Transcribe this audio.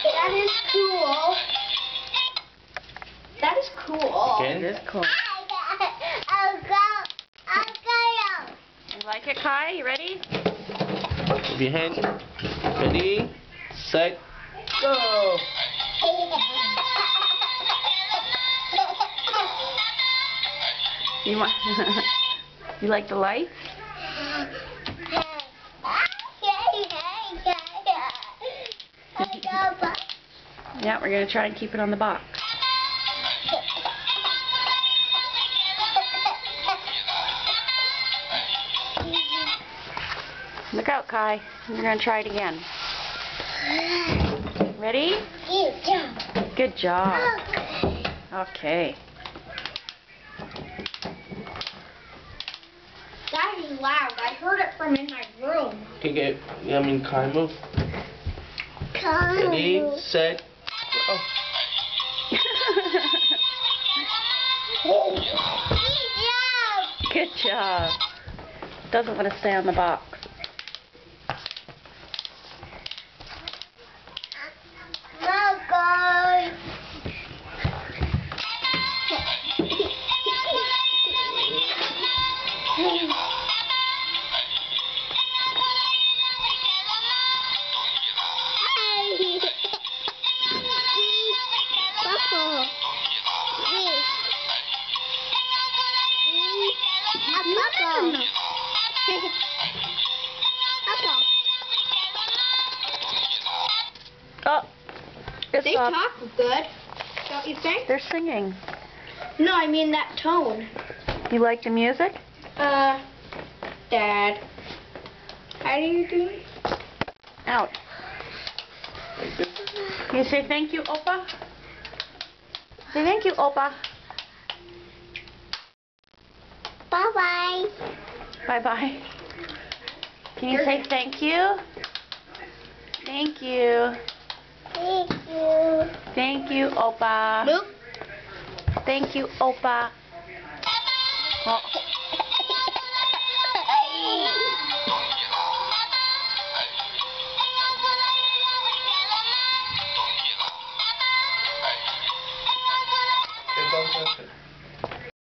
That is cool. That is cool. Again? It is cool. I'll go. You like it, Kai? You ready? With your hand. Ready, set, go. You want? You like the lights? Yeah, we're gonna try and keep it on the box. Look out, Kai. We're gonna try it again. Ready? Good job. Okay. That is loud. I heard it from in my room. Okay, Kai, move. Ready, set, go. Good job. Doesn't want to stay on the box. Oh, it's They up. talk good, don't you think? They're singing. No, I mean that tone. You like the music? Dad. How do you do it? Out. Can you say thank you, Oppa? Say thank you, Oppa. Bye-bye. Bye-bye. Can you say thank you? Thank you. Thank you. Thank you, Oppa. Nope. Thank you, Oppa. Oh.